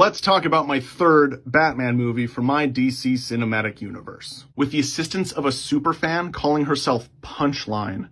Let's talk about my third Batman movie for my DC cinematic universe. With the assistance of a superfan calling herself Punchline,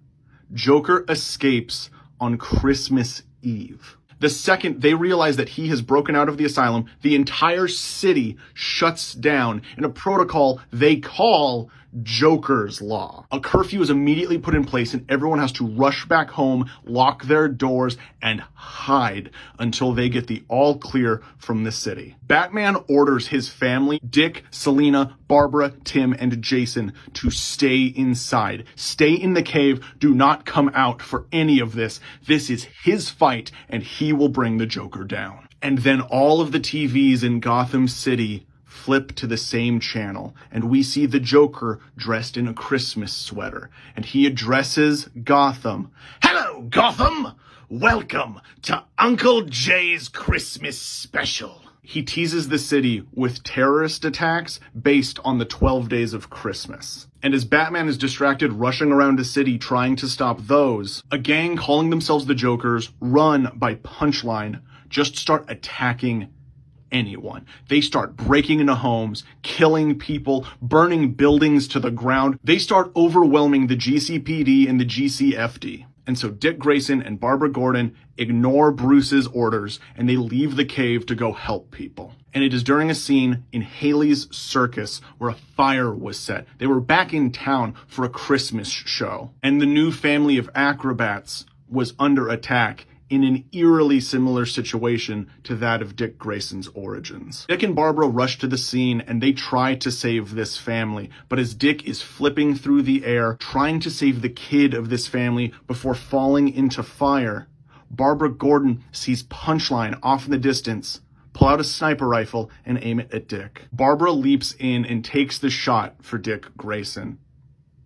Joker escapes on Christmas Eve. The second they realize that he has broken out of the asylum, the entire city shuts down in a protocol they call Joker's Law. A curfew is immediately put in place and everyone has to rush back home, lock their doors, and hide until they get the all clear from the city. Batman orders his family, Dick, Selina, Barbara, Tim, and Jason, to stay inside. Stay in the cave. Do not come out for any of this. This is his fight and he will bring the Joker down. And then all of the TVs in Gotham City flip to the same channel, and we see the Joker dressed in a Christmas sweater, and he addresses Gotham. Hello, Gotham! Welcome to Uncle Jay's Christmas special. He teases the city with terrorist attacks based on the 12 days of Christmas. And as Batman is distracted rushing around the city trying to stop those, a gang calling themselves the Jokers, run by Punchline, just start attacking anyone. They start breaking into homes, killing people, burning buildings to the ground. They start overwhelming the GCPD and the GCFD. And so Dick Grayson and Barbara Gordon ignore Bruce's orders and they leave the cave to go help people. And it is during a scene in Haley's circus where a fire was set. They were back in town for a Christmas show. And the new family of acrobats was under attack in an eerily similar situation to that of Dick Grayson's origins. Dick and Barbara rush to the scene and they try to save this family, but as Dick is flipping through the air, trying to save the kid of this family before falling into fire, Barbara Gordon sees Punchline off in the distance, pull out a sniper rifle and aim it at Dick. Barbara leaps in and takes the shot for Dick Grayson,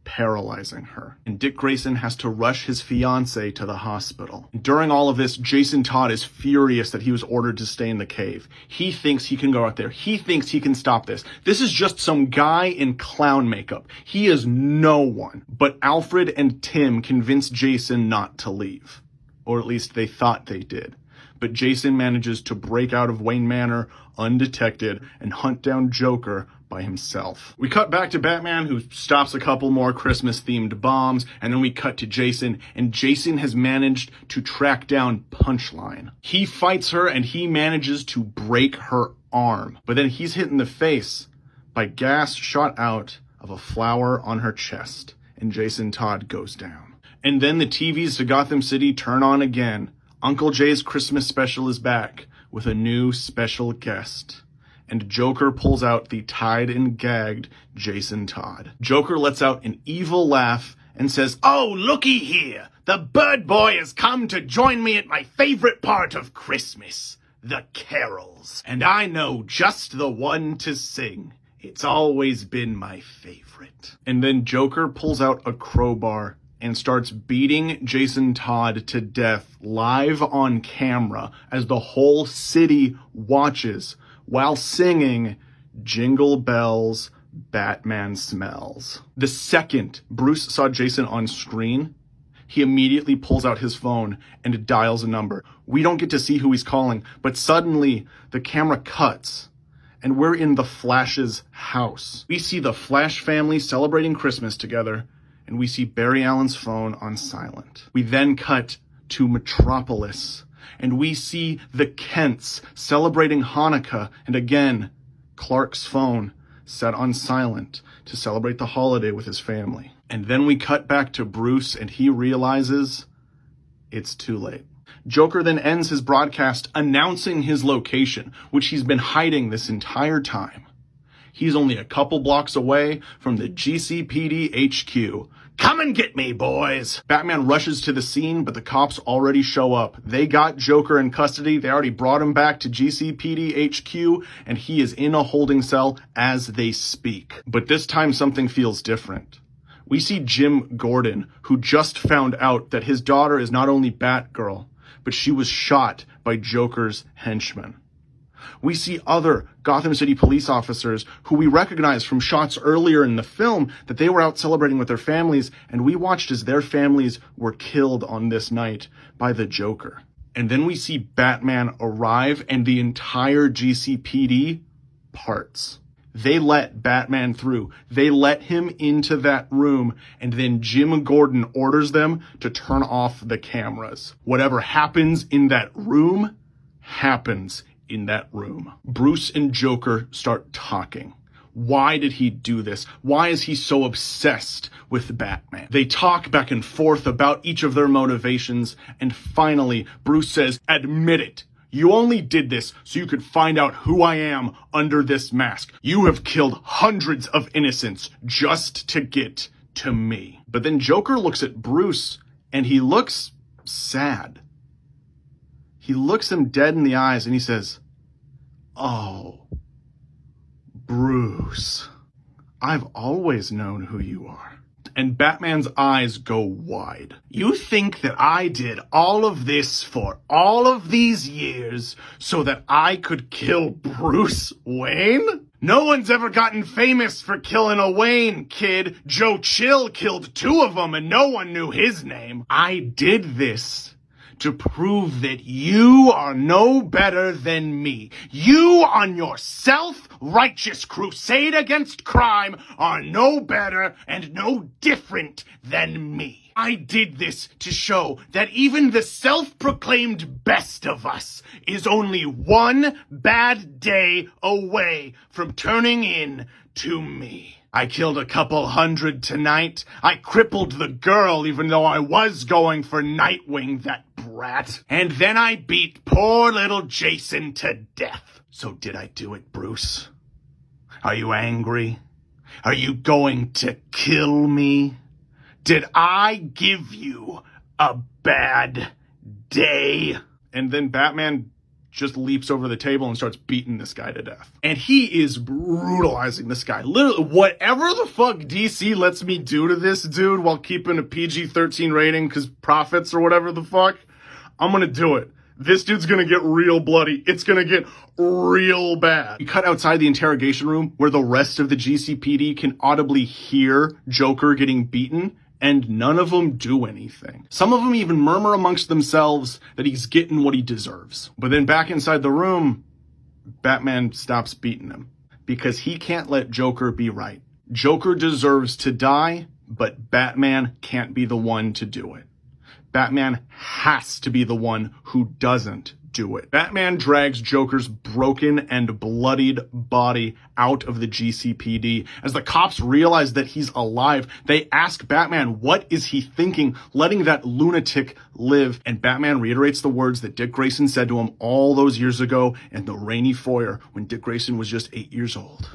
paralyzing her. And Dick Grayson has to rush his fiancée to the hospital. During all of this, Jason Todd is furious that he was ordered to stay in the cave. He thinks he can go out there. He thinks he can stop this. This is just some guy in clown makeup. He is no one. But Alfred and Tim convince Jason not to leave. Or at least they thought they did. But Jason manages to break out of Wayne Manor undetected and hunt down Joker by himself. We cut back to Batman, who stops a couple more Christmas-themed bombs, and then we cut to Jason, and Jason has managed to track down Punchline. He fights her, and he manages to break her arm, but then he's hit in the face by gas shot out of a flower on her chest, and Jason Todd goes down. And then the TVs to Gotham City turn on again. Uncle Jay's Christmas special is back with a new special guest. And Joker pulls out the tied and gagged Jason Todd. Joker lets out an evil laugh and says, "Oh, looky here. The bird boy has come to join me at my favorite part of Christmas, the carols. And I know just the one to sing. It's always been my favorite." And then Joker pulls out a crowbar and starts beating Jason Todd to death live on camera as the whole city watches while singing Jingle Bells, Batman Smells. The second Bruce saw Jason on screen, he immediately pulls out his phone and dials a number. We don't get to see who he's calling, but suddenly the camera cuts and we're in the Flash's house. We see the Flash family celebrating Christmas together, and we see Barry Allen's phone on silent. We then cut to Metropolis, and we see the Kents celebrating Hanukkah, and again, Clark's phone set on silent to celebrate the holiday with his family. And then we cut back to Bruce, and he realizes it's too late. Joker then ends his broadcast announcing his location, which he's been hiding this entire time. He's only a couple blocks away from the GCPD HQ. Come and get me, boys! Batman rushes to the scene, but the cops already show up. They got Joker in custody. They already brought him back to GCPD HQ, and he is in a holding cell as they speak. But this time something feels different. We see Jim Gordon, who just found out that his daughter is not only Batgirl, but she was shot by Joker's henchmen. We see other Gotham City police officers who we recognize from shots earlier in the film that they were out celebrating with their families, and we watched as their families were killed on this night by the Joker. And then we see Batman arrive and the entire GCPD parts. They let Batman through. They let him into that room, and then Jim Gordon orders them to turn off the cameras. Whatever happens in that room, happens in that room. Bruce and Joker start talking. Why did he do this? Why is he so obsessed with Batman? They talk back and forth about each of their motivations, and finally, Bruce says, "Admit it. You only did this so you could find out who I am under this mask. You have killed hundreds of innocents just to get to me." But then Joker looks at Bruce and he looks sad. He looks him dead in the eyes and he says, "Oh, Bruce, I've always known who you are." And Batman's eyes go wide. "You think that I did all of this for all of these years so that I could kill Bruce Wayne? No one's ever gotten famous for killing a Wayne, kid. Joe Chill killed 2 of them and no one knew his name. I did this to prove that you are no better than me. You on your self-righteous crusade against crime are no better and no different than me. I did this to show that even the self-proclaimed best of us is only one bad day away from turning in to me. I killed a couple hundred tonight. I crippled the girl even though I was going for Nightwing, that brat. And then I beat poor little Jason to death. So did I do it, Bruce? Are you angry? Are you going to kill me? Did I give you a bad day?" And then Batman just leaps over the table and starts beating this guy to death. And he is brutalizing this guy. Literally, whatever the fuck DC lets me do to this dude while keeping a PG-13 rating because profits or whatever the fuck, I'm gonna do it. This dude's gonna get real bloody. It's gonna get real bad. We cut outside the interrogation room where the rest of the GCPD can audibly hear Joker getting beaten, and none of them do anything. Some of them even murmur amongst themselves that he's getting what he deserves. But then back inside the room, Batman stops beating him because he can't let Joker be right. Joker deserves to die, but Batman can't be the one to do it. Batman has to be the one who doesn't do it. Batman drags Joker's broken and bloodied body out of the GCPD. As the cops realize that he's alive, they ask Batman, what is he thinking, letting that lunatic live? And Batman reiterates the words that Dick Grayson said to him all those years ago in the rainy foyer when Dick Grayson was just 8 years old.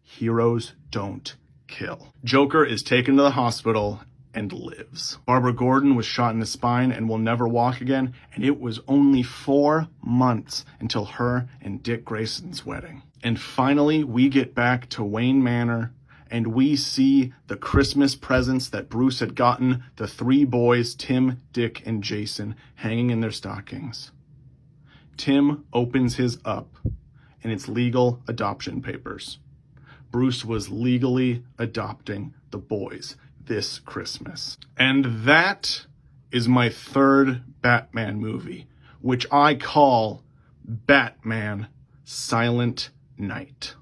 Heroes don't kill. Joker is taken to the hospital and lives. Barbara Gordon was shot in the spine and will never walk again, and it was only 4 months until her and Dick Grayson's wedding. And finally, we get back to Wayne Manor, and we see the Christmas presents that Bruce had gotten the 3 boys, Tim, Dick, and Jason, hanging in their stockings. Tim opens his up, and it's legal adoption papers. Bruce was legally adopting the boys this Christmas. And that is my 3rd Batman movie, which I call Batman Silent Night.